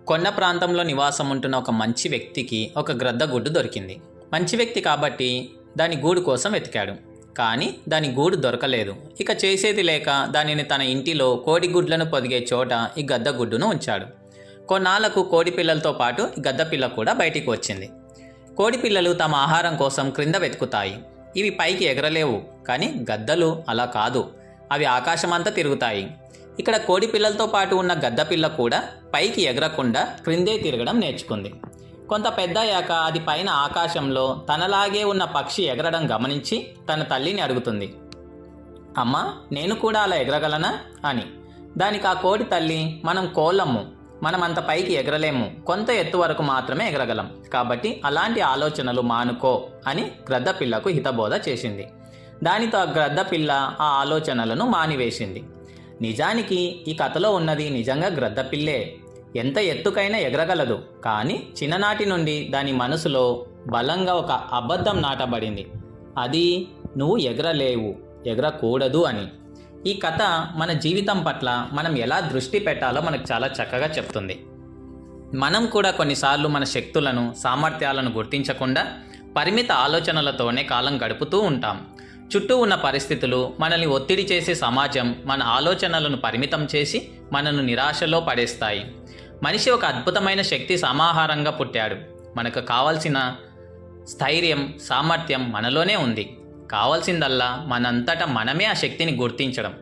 కొండ ప్రాంతంలో నివాసం ఉంటున్న ఒక మంచి వ్యక్తికి ఒక గ్రద్ద గుడ్డు దొరికింది. మంచి వ్యక్తి కాబట్టి దాని గూడు కోసం వెతికాడు. కానీ దాని గూడు దొరకలేదు. ఇక చేసేది లేక దానిని తన ఇంటిలో కోడిగుడ్లను పొదిగే చోట ఈ గద్ద గుడ్డును ఉంచాడు. కొన్నాళ్లకు కోడి పిల్లలతో పాటు ఈ గద్ద పిల్ల కూడా బయటికి వచ్చింది. కోడి పిల్లలు తమ ఆహారం కోసం క్రింద వెతుకుతాయి. ఇవి పైకి ఎగరలేవు, కానీ గద్దలు అలా కాదు, అవి ఆకాశమంతా తిరుగుతాయి. ఇక్కడ కోడి పిల్లలతో పాటు ఉన్న గద్ద పిల్ల కూడా పైకి ఎగరకుండా క్రిందే తిరగడం నేర్చుకుంది. కొంత పెద్దయ్యాక అది పైన ఆకాశంలో తనలాగే ఉన్న పక్షి ఎగరడం గమనించి తన తల్లిని అడుగుతుంది, అమ్మా, నేను కూడా అలా ఎగరగలనా అని. దానికి ఆ కోడి తల్లి, మనం కోళ్ళము, మనం అంత పైకి ఎగరలేము, కొంత ఎత్తు వరకు మాత్రమే ఎగరగలం, కాబట్టి అలాంటి ఆలోచనలు మానుకో అని గ్రద్ద పిల్లకు హితబోధ చేసింది. దానితో ఆ గ్రద్ద పిల్ల ఆ ఆలోచనలను మానివేసింది. నిజానికి ఈ కథలో ఉన్నది నిజంగా గ్రద్ద పిల్లే. ఎంత ఎత్తుకైనా ఎగరగలదు, కానీ చిన్ననాటి నుండి దాని మనసులో బలంగా ఒక అబద్ధం నాటబడింది. అది నువ్వు ఎగరలేవు, ఎగరకూడదు అని. ఈ కథ మన జీవితం పట్ల మనం ఎలా దృష్టి పెట్టాలో మనకు చాలా చక్కగా చెప్తుంది. మనం కూడా కొన్నిసార్లు మన శక్తులను, సామర్థ్యాలను గుర్తించకుండా పరిమిత ఆలోచనలతోనే కాలం గడుపుతూ ఉంటాం. చుట్టూ ఉన్న పరిస్థితులు, మనల్ని ఒత్తిడి చేసే సమాజం మన ఆలోచనలను పరిమితం చేసి మనను నిరాశలో పడేస్తాయి. మనిషి ఒక అద్భుతమైన శక్తి సమాహారంగా పుట్టాడు. మనకు కావలసిన స్థైర్యం, సామర్థ్యం మనలోనే ఉంది. కావాల్సిందల్లా మనంతటా మనమే ఆ శక్తిని గుర్తించడం.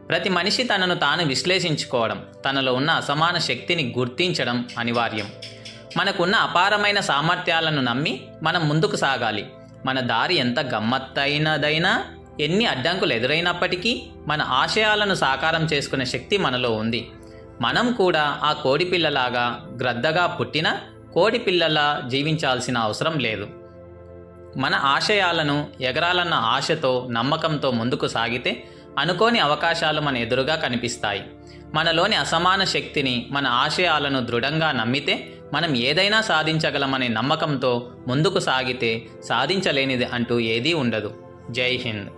ప్రతి మనిషి తనను తాను విశ్లేషించుకోవడం, తనలో ఉన్న అసమాన శక్తిని గుర్తించడం అనివార్యం. మనకున్న అపారమైన సామర్థ్యాలను నమ్మి మనం ముందుకు సాగాలి. మన దారి ఎంత గమ్మత్తైనదైనా, ఎన్ని అడ్డంకులు ఎదురైనప్పటికీ మన ఆశయాలను సాకారం చేసుకునే శక్తి మనలో ఉంది. మనం కూడా ఆ కోడిపిల్లలాగా గ్రద్దగా పుట్టిన కోడిపిల్లలా జీవించాల్సిన అవసరం లేదు. మన ఆశయాలను ఎగరాలన్న ఆశతో, నమ్మకంతో ముందుకు సాగితే అనుకోని అవకాశాలు మన ఎదురుగా కనిపిస్తాయి. మనలోని అసమాన శక్తిని, మన ఆశయాలను దృఢంగా నమ్మితే మనం ఏదైనా సాధించగలమనే నమ్మకంతో ముందుకు సాగితే సాధించలేనిది అంటూ ఏదీ ఉండదు. జై హింద్.